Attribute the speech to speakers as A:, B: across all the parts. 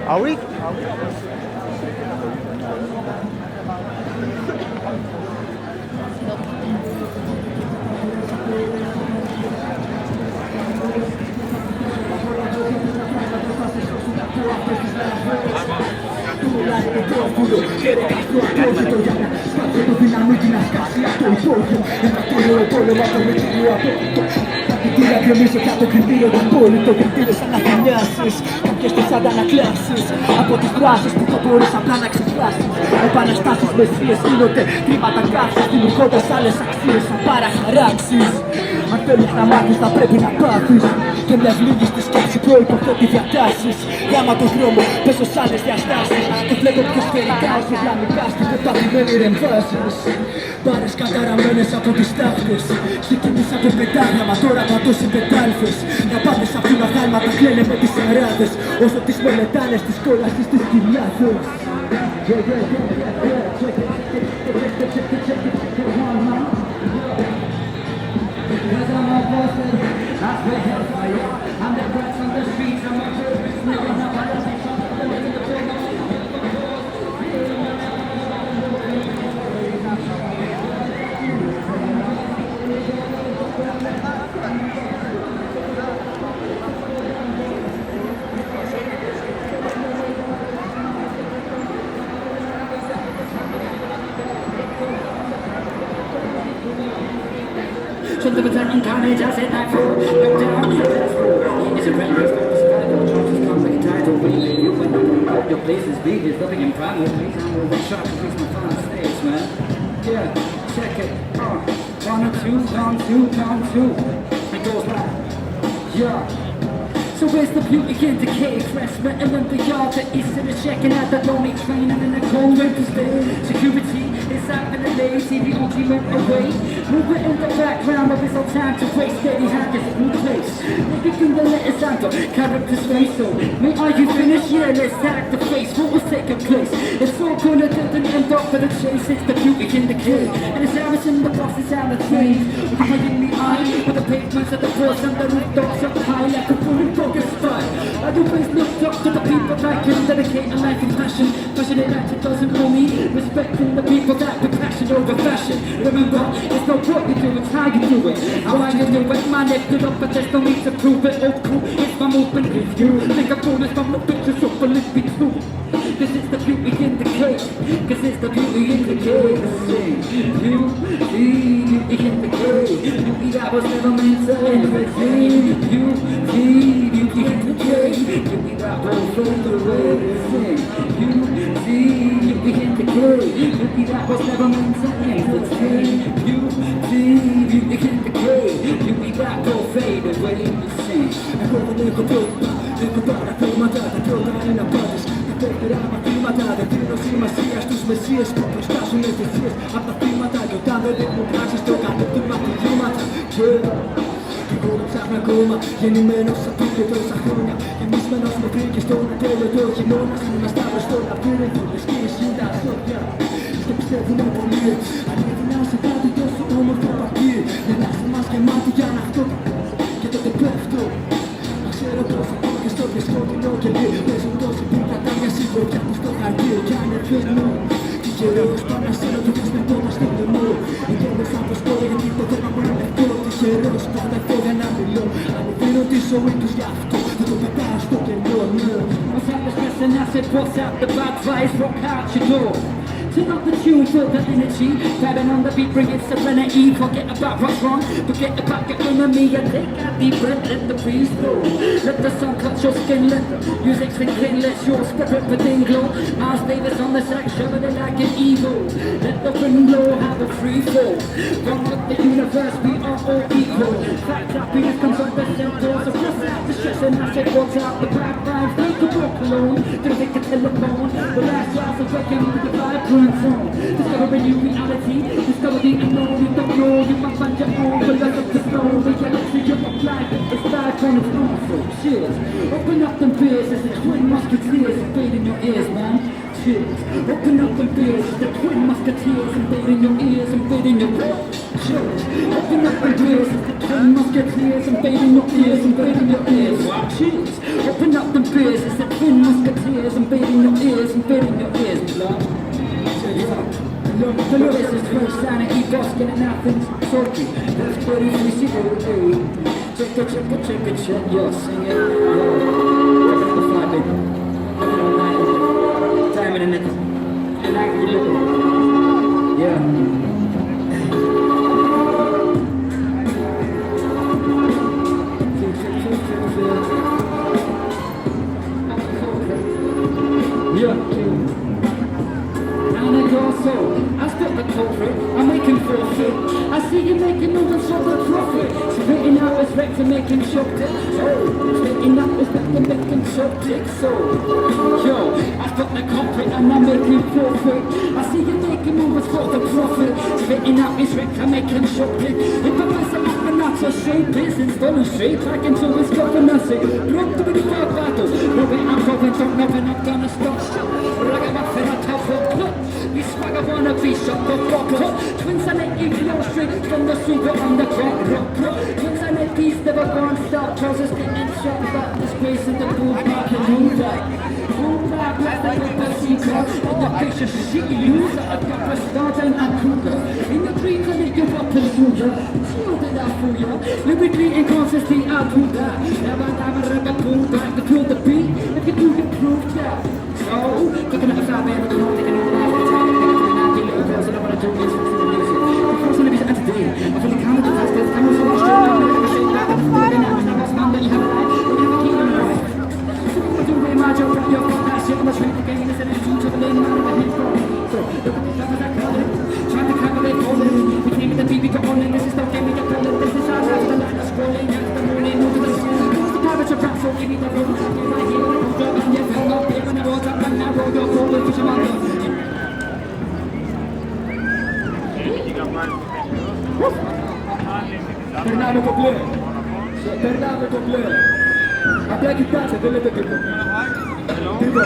A: Are we?
B: Τύρα γκρεμίζω κι το κριτήριο του απόλυτο. Κριτήρες αναθυμιάσεις, κάποιες τις αντανακλάσεις. Από τις φράσεις που θα μπορείς απλά να ξεφράσεις. Επαναστάσεις μεσίες γίνονται τρίματα καύσης, δημιουργώντας άλλες αξίες σαν παραχαράξεις. Αν θέλεις να μάθεις θα πρέπει να πάθεις. Και μια ευλίγιστη σκέψη προϋποθέτει διατάσεις. Γάμα τον δρόμο, πέσω σ' άλλες διαστάσεις. Και βλέπω πιο σφαιρικά όσο γλαμικά στην πεταθημένη ρεμβάσεις. Πάρες καταραμένες από τις τάχτες. Ξεκίνησα από πεντάγραμμα, τώρα πατώ σε πεντάλφες. Να πάντες αφήνω αγάλματα κλαίνε με τις αράδες. Όσο τις μελετάνε στις κόλασες τις κοιλιάδες.
C: Should the battalion carnage as it I fall? Look down, it's a red roof of the sky, no chances come like a tidal wave. You went up, your place is big, there's nothing in front of me. I'm over sharp, at least my final stage, man. Yeah, check it. 1 or 2, 1, 2, 1, 2. It goes back. Yeah. So where's the beauty in decay? Fresh metal in the yard, the east of the checking out the lonely train and in the cold winter stay. Security is out in the lazy, the ultimate away. Moving in the background of his own time to waste. Steady hand is a new place. Making the letters out of character's face. So may I you finish? Yeah, let's act the face. What was taking place? It's all gonna end up for the chase. It's the beauty in decay. And it's hours in the process out of trains. With the in the eye, with the pavements of the force and the rooftops up high like a fully focused spot. I always looked up to the people that can dedicate a life in passion. Passionate that it doesn't know me. Respecting the people that with passion over fashion. Remember, it's no what you do, it's how you do it. How I you do it, my neck stood up, but there's no need to prove it. Oh cool, it's my movement with you. Think I'm bonus from the pictures so believe me true. This is the beauty in the cake, cause it's the beauty in the cake. Beauty in the cake, beauty that was never meant to end with me. Beauty in the cake, beauty that won't fade away. Beauty in the cake, beauty that was never meant to end with me. Beauty in the cake, beauty that won't fade away. Εγώ δεν έχω πρόβλημα, έχω παραθέματα. Τα πρώτα είναι απάντης. Δεύτερα μαθήματα, δεν δίνω σημασία στους μεσίες που προστάσουν ευθυσίες. Απ' τα θύματα κι όταν δεν δείχνουν πράξεις το καλύπτουν μαθηγήματα. Και εγώ δεν ψάχνω ακόμα, γεννημένος από και τόσα χρόνια. Γεμισμένος με βρήκε στον ατέλειωτο χειμώνα. Σαν ένα σταύρο στο λαβύρινθο, με σκύρισουν τα σώδια. Και πιστεύουνε πολύ, αλήθεια σε κάτι τόσο όμορφο πακί. Γελάσαι μας και μάτι για να αυτό και τότε πέφτω. Μα ξέρω πως θα πω και στο πιο σκότεινο κελί. Παίζουν τόσοι που κατάγια συμπροπιά τους στο χαρτί. Κι ανεβαίνω τυχερός πάνω να σέρω το θες με πόνα στο λαιμό. Εγγένος όπως πω γιατί το θέμα μου είναι λευκό. Τυχερός που ανεβαίνω για να μιλώ. Ανεβαίνω τη ζωή τους γι' αυτό θα το πετάω στο κενό. What's up the stress and acid, what's up the bad vibes, rock out your door. Turn up the tune, feel the energy. Grabbing on the beat, bring it serenity. Forget about what's wrong, forget about your enemy. And take a deep breath, let the breeze flow. Let the sun cut your skin, let the music sink in. Let your spirit within glow. Miles Davis on the sax, shoving it like an eagle. Let the wind blow, have a free fall. One with the universe, we are all equal. Fact happiness comes on the center. So cross out the stress and I said, what's out the bad vibes. Think to walk alone, to take a telephone. The last rise of waking with the vibrant. Discover a new reality, discover the unknown. You don't know, you might find your own. But look at the snow, reality of my life. It's life on its own, so cheers. Open up them beers as the twin musketeers fade in your ears, man. chills. Open up the beers, the twin musketeers invading your ears, invading your chills. Open up the beers, the twin musketeers invading your ears, invading your ears. Chills. Open up the beers, it's the twin musketeers invading your ears, invading your ears. This is first sanity, Boston and Athens, Turkey. That's pretty easy, check it, yo, sing it, yo. Check it on the fly, baby. Check it online, time in the nickel. And I can look at it. Yeah. Yeah. And it goes so, I spit the culprit, I'm making forfeit. I see you making movements for the profit. Spitting out his wreck to make him shocked it. Spitting out his wreck to make him shocked it. So, yo, I spit the culprit and I'm making forfeit. I see you making movements for the profit. Spitting out his wreck to make him shocked it. If I pass it up and not to shape is installed straight back into his governancy. Drop to the car battle. Moving, I'm going, don't know when I'm gonna stop. Ragamuffin, I top of we swagger wanna be shot the fuck up. Twins and they blow straight from the super on the rock. Twins and they peace never gone stop. Trousers getting shot about disgrace in the boom back and move back. Boom back, blast like a secret. In the picture, shit user. I got a start and a cougar. In the dreams I make you up and sugar. Chill did I fool ya? Lyrically inconsistently I do that. Never boom back to kill the beat. If you do it, prove that. So, cooking up a fat man with the whole thing and all that. Girls, and I wanna do is fix the music. Because when it is at today, I feel the camera to test this. I'm also watching now, I'm gonna shake back and forth. And I'm not man that you have a life. You have a key on your life. So what do we imagine? Put your phone that shit on the street again. It's an engine to the lane, man, and hit from. So, look at the numbers I call it. Trying to calculate all it. We came with the BB got on it. This is not game, we got on it. This is our life, the line is scrolling. After the morning, move to the sun. Who's the private to rap? So give me the room. You're right here, I'm going, yes, I'm not here. When I roll up, and I roll your roll, which I'm on. Tornado complet. Tornado complet. Até que passa, dele até que passa. Tipo.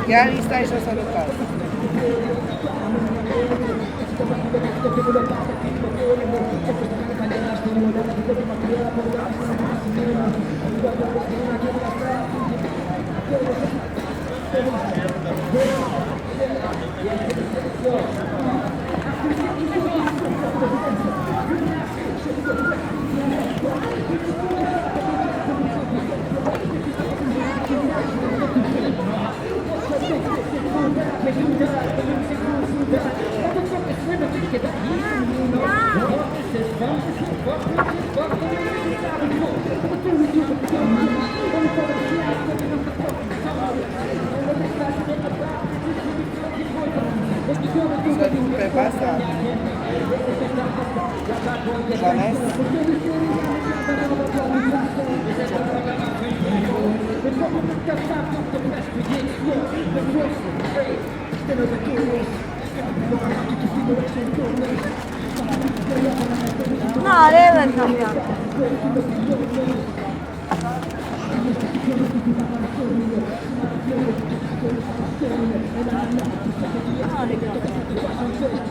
A: Και αν είστε ίσως θα το κάνω. ¿Qué pasa? Ζανές.
D: Να ρε δεν θα πια. Harika.